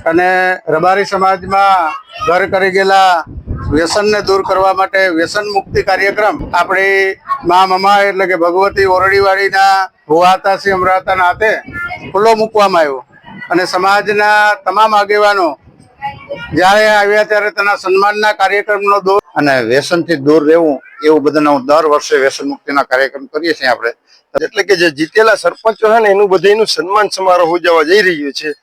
અને રબારી સમાજમાં ઘર કરી ગયેલા વ્યસનને દૂર કરવા માટે વ્યસન મુક્તિ કાર્યક્રમ આપણી મા મમા એટલે કે ભગવતી ઓરડીવાડીના ભુવાતાસિંહ અમરાતાના હાથે ખુલ્લો મૂકવામાં આવ્યો અને સમાજના તમામ આગેવાનો જ્યારે આવ્યા ત્યારે તેના સન્માનના કાર્યક્રમનો દોર અને વ્યસનથી દૂર રહેવું એવું બધાનું દર વર્ષે વ્યસન મુક્તિના કાર્યક્રમ કરીએ છીએ આપણે. એટલે કે જે જીતેલા સરપંચો છે ને એનું બધાનું સન્માન સમારોહ ઉજવવા જઈ રહ્યું છે.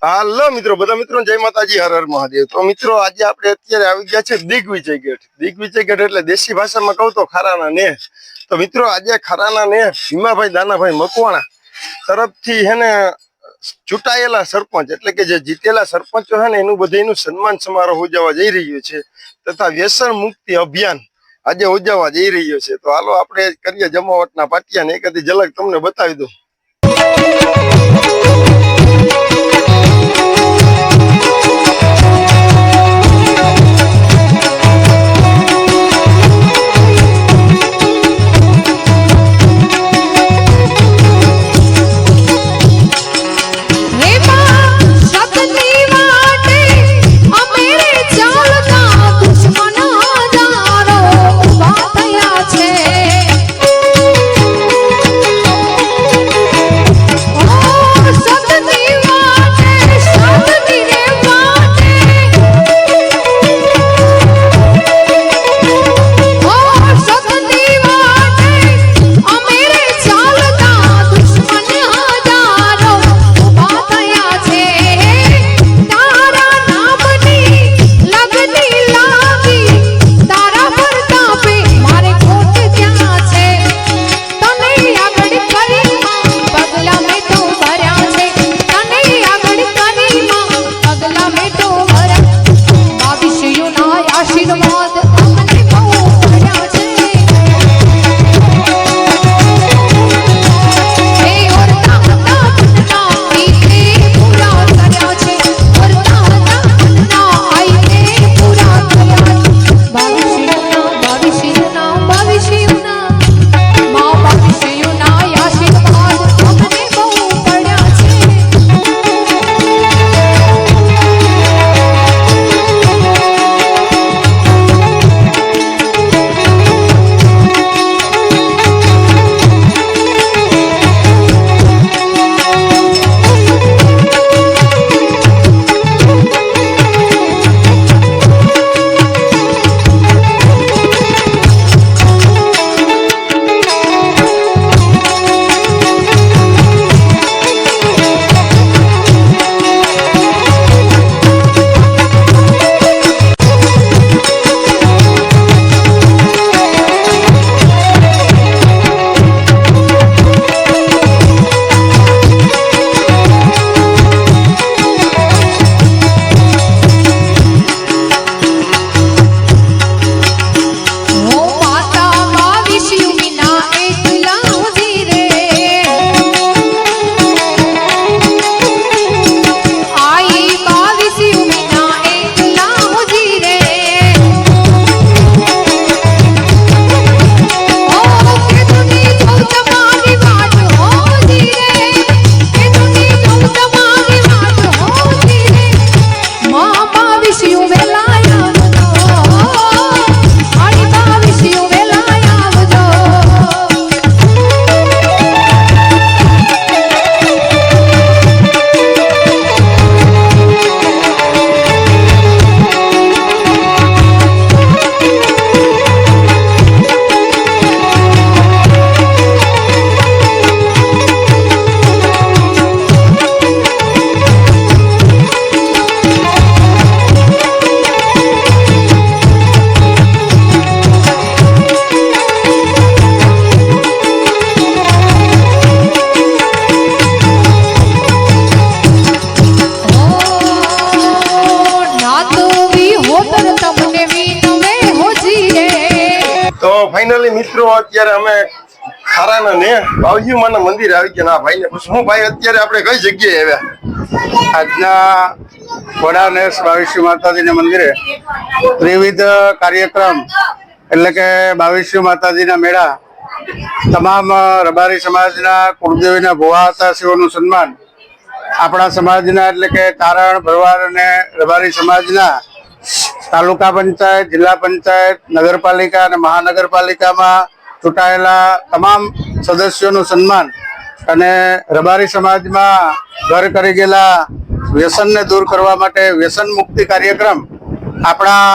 હાલો મિત્રો, બધા મિત્રો જય માતાજી, હર હર મહાદેવ. તો મિત્રો આજે આપણે અત્યારે આવી ગયા છે દિગ્વિજય ગેટ. દિગ્વિજય ગેટ એટલે દેશી ભાષામાં કહું તો ખારાના નેહ. તો મિત્રો આજે ખારાના નેહ ભીમાભાઈ દાનાભાઈ મકવાણા તરફથી હે ને ચૂંટાયેલા સરપંચ એટલે કે જે જીતેલા સરપંચો છે ને એનું બધાનું સન્માન સમારોહ ઉજવવા જઈ રહ્યું છે તથા વ્યસન મુક્તિ અભિયાન આજે ઉજવવા જઈ રહ્યો છે. તો હાલો આપણે કરીએ જમાવટના પાટિયાને એકાદી ઝલક તમને બતાવી દઉં. ફાઇનલી મિત્રો અત્યારે અમે ખારાના ને બાવજીમાના મંદિર આવી ગયા. ના ભાઈને પૂછું, હું ભાઈ અત્યારે આપણે કઈ જગ્યાએ આવ્યા? આજના વડાનેશ બાવીસી માતાજીના મંદિરે ત્રિવિધ કાર્યક્રમ એટલે કે બાવીસી માતાજીના મેળા તમામ રબારી સમાજના કુળદેવીના ભુવા હતાશીઓનું સન્માન આપણા સમાજના એટલે કે તારણ, ભરવાડ અને રબારી સમાજના તાલુકા પંચાયત, જિલ્લા પંચાયત, નગરપાલિકા અને મહાનગરપાલિકામાં ચૂંટાયેલા તમામ સદસ્યોનું સન્માન અને રબારી સમાજમાં ઘર કરી ગયેલા વ્યસનને દૂર કરવા માટે વ્યસન મુક્તિ કાર્યક્રમ આપણા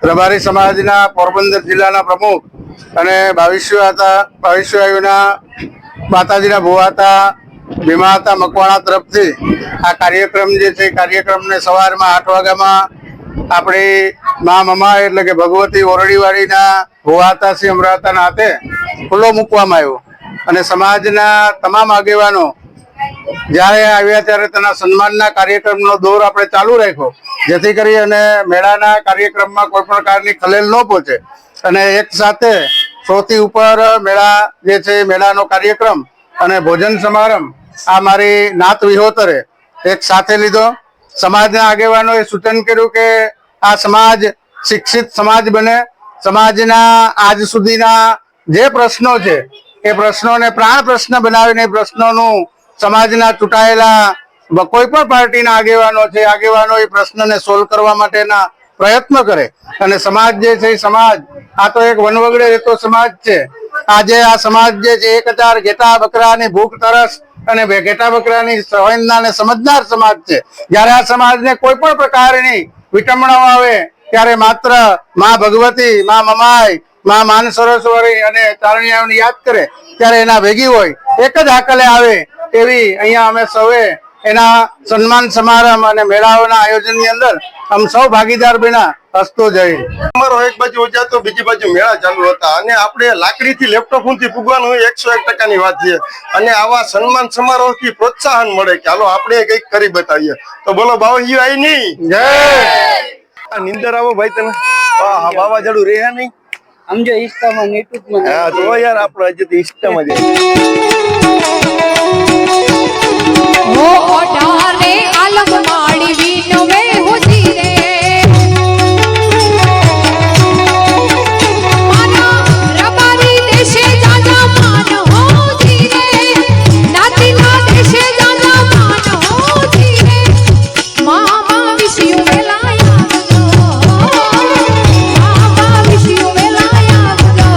રબારી સમાજના પોરબંદર જિલ્લાના પ્રમુખ અને ભવિષ્યવાયુના માતાજીના ભુવા હતા ભીમા હતા મકવાણા તરફથી આ કાર્યક્રમ જે છે કાર્યક્રમને સવારમાં 8 વાગ્યામાં આપણી મા મમા એટલે કે ભગવતી ઓરડીવાડીના ભુવા હતા શ્રી અમરાતાના હાથે ખુલ્લો મૂકવામાં આવ્યો અને સમાજના તમામ આગેવાનો જ્યારે આવ્યા ત્યારે તેના સન્માનના કાર્યક્રમનો દોર આપણે ચાલુ રાખ્યો જેથી કરી અને મેળાના કાર્યક્રમમાં કોઈ પણ પ્રકારની ખલેલ ન પહોંચે અને એક સાથે 100 થી ઉપર મેળા જે છે મેળાનો કાર્યક્રમ અને ભોજન સમારંભ આ મારી નાત વિહોતરે એક સાથે લીધો. સમાજના આગેવાનોએ સૂચન કર્યું કે આ સમાજ શિક્ષિત સમાજ બને, સમાજના આજ સુધીના જે પ્રશ્નો છે એ પ્રશ્નોને પ્રાણ પ્રશ્ન બનાવીને એ પ્રશ્નોનું સમાજના ચૂંટાયેલા કોઈ પણ પાર્ટીના આગેવાનો છે આગેવાનો એ પ્રશ્નને સોલ્વ કરવા માટેના પ્રયત્ન કરે અને સમાજ જે છે એ સમાજ આ તો એક વનવગડે રહેતો સમાજ છે. આજે આ સમાજ જે છે 1000 ઘેટા બકરાની ભૂખ તરસ અને ઘેટા બકરાની સંવેદના ને સમજનાર સમાજ છે. જ્યારે આ સમાજને કોઈ પણ પ્રકારની વિટંબણાઓ આવે ત્યારે માત્ર મા ભગવતી, મા મમાઈ, મા માન સરસ્વતી અને તારણિયાઓને યાદ કરે ત્યારે એના ભેગી હોય એક જ હાકલે આવે એવી અહીંયા અમે સૌએ એના સન્માન સમારંભ અને મેળાઓના આયોજનની અંદર આમ સૌ ભાગીદાર બન્યા. હસતો જઈ અમારો એક બાજુ ઉજાતો બીજી બાજુ મેળા ચાલુ હતા અને આપણે લાકડીથી લેપટોપ ઊંથી ફૂગવાનું 101% વાત છે અને આવા સન્માન સમારોહથી પ્રોત્સાહન મળે કે હાલો આપણે કંઈક કરી બતાવીએ. તો બોલો બાવજી આઈ નહીં જય. આ નિંદર આવો ભાઈ તને વાવાઝોડું રહે નહીં સમજો ઇન્સ્ટામાં યુટ્યુબમાં હા તો યાર આપણે હજી તો ઇન્સ્ટામાં જ हो ओढ़ाने आलम माड़ी वीनो में होती रे माना रबारी देशे जाजा मान होती रे नातीना देशे जाजा मान होती रे मामा विषयो वेलाया दो मामा विषयो वेलाया दो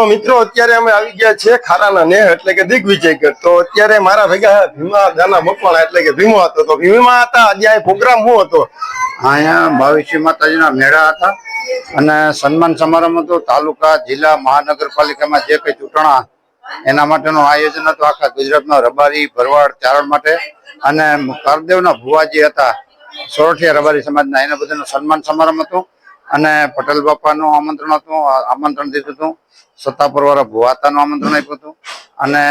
મિત્રો અત્યારે અમે આવી ગયા છે ખારાના નેહ એટલે કે દિગ્વિજયગઢ. તો અત્યારે મારા ભેગા ભીમા દાના મકવાણા એટલે કે ભીમો હતો. તો ભીમા હતા આજે આ પ્રોગ્રામ શું હતો? અહીંયા ભવિષ્ય માતાજીના મેળા હતા અને સન્માન સમારંભ હતો. તાલુકા, જિલ્લા, મહાનગરપાલિકામાં જે કઈ ચૂંટણા એના માટેનું આયોજન હતું આખા ગુજરાતમાં રબારી, ભરવાડ, ચારણ માટે અને કરદેવના ભુવાજી હતા સોરઠિયા રબારી સમાજના એના બધાનું સન્માન સમારંભ હતું અને પટેલ બાપાનું આમંત્રણ હતું. આમંત્રણ દીધું હતું. સત્તાપુર વાળા ભુવાતાનું આમંત્રણ આપ્યું હતું અને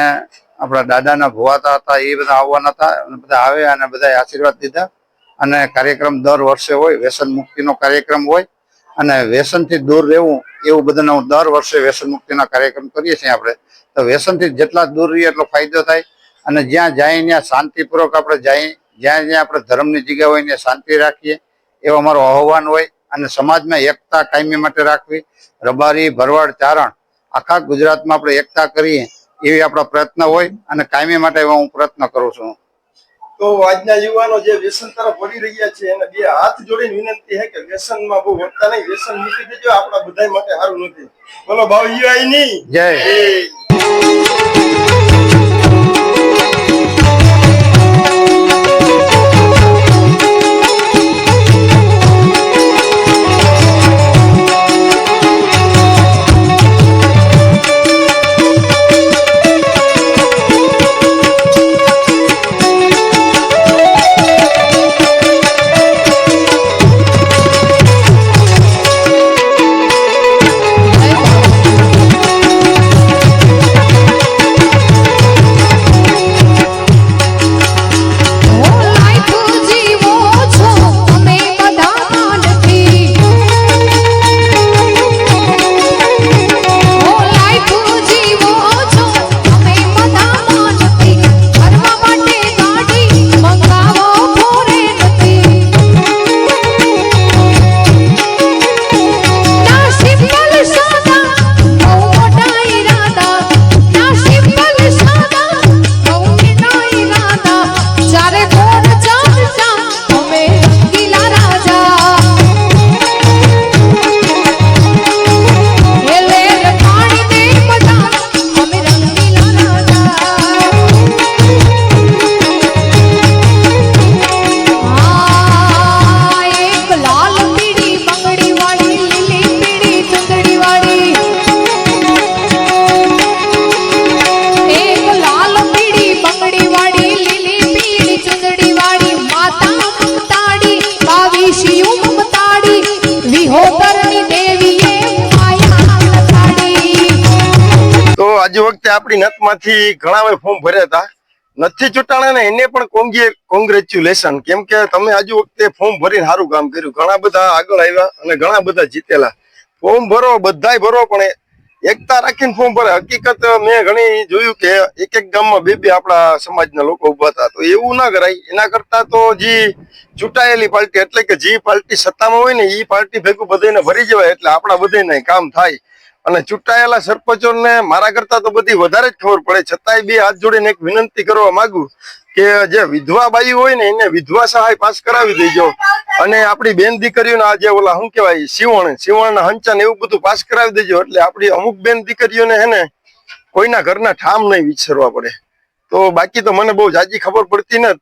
આપણા દાદાના ભુવાતા હતા એ બધા આવવાના હતા અને બધા આવે અને બધા આશીર્વાદ દીધા અને કાર્યક્રમ દર વર્ષે હોય, વ્યસન મુક્તિનો કાર્યક્રમ હોય અને વ્યસનથી દૂર રહેવું એવું બધાનો દર વર્ષે વ્યસન મુક્તિના કાર્યક્રમ કરીએ છીએ આપણે. તો વ્યસનથી જેટલા દૂર રહીએ એટલો ફાયદો થાય અને જ્યાં જાય ત્યાં શાંતિપૂર્વક આપણે જઈએ, જ્યાં જ્યાં આપણે ધર્મની જગ્યા હોય ત્યાં શાંતિ રાખીએ એવો અમારો આહ્વાન હોય અને સમાજમાં એકતા કાયમી માટે રાખવી. રબારી, ભરવાડ, ચારણ આખા ગુજરાતમાં આપણે એકતા કરીએ એવી આપણા પ્રયત્ન હોય અને કાયમી માટે એવો હું પ્રયત્ન કરું છું. તો આજના યુવાનો જે વ્યસન તરફ વળી રહ્યા છે એને બે હાથ જોડીને વિનંતી છે કે વ્યસનમાં બહુ વધતા નહીં, વ્યસન મૂકી દેજો, આપણા બધા માટે સારું નથી. બોલો બાવજી આઈ નહીં જય. આજુ વખતે આપણી નતમાંથી ઘણા ફોર્મ ભર્યા હતા, નથી ચૂંટાણા ને એને પણ કોંગ્રેચ્યુલેશન, કેમ કે તમે આજુ વખતે ફોર્મ ભરીને સારું કામ કર્યું, ઘણા બધા આગળ આવ્યા અને ઘણા બધા જીતેલા. ફોર્મ ભરો, બધાય ભરો, પણ એકતા રાખીને ફોર્મ ભરે. હકીકત મેં ઘણી જોયું કે એક એક ગામમાં બે બે આપણા સમાજના લોકો ઉભા હતા, તો એવું ના કરાય. એના કરતા તો જે ચૂંટાયેલી પાર્ટી એટલે કે જે પાર્ટી સત્તામાં હોય ને એ પાર્ટી ભેગું બધાને ભરી જવાય, એટલે આપણા બધાને કામ થાય. અને ચૂંટાયેલા સરપંચોને મારા કરતા તો બધી વધારે જ ખબર પડે, છતાંય બે હાથ જોડીને એક વિનંતી કરવા માંગુ કે જે વિધવા બાઈ હોય ને એને વિધવા સહાય પાસ કરાવી દેજો, અને આપણી બેન દીકરીઓને આ જે ઓલા શું કહેવાય સીવણના હંચા એવું બધું પાસ કરાવી દેજો, એટલે આપણી અમુક બેન દીકરીઓને હે ને કોઈના ઘરના ઠામ નહીં વિચારવા પડે. તો બાકી તો મને બહુ જાજી ખબર પડતી ને,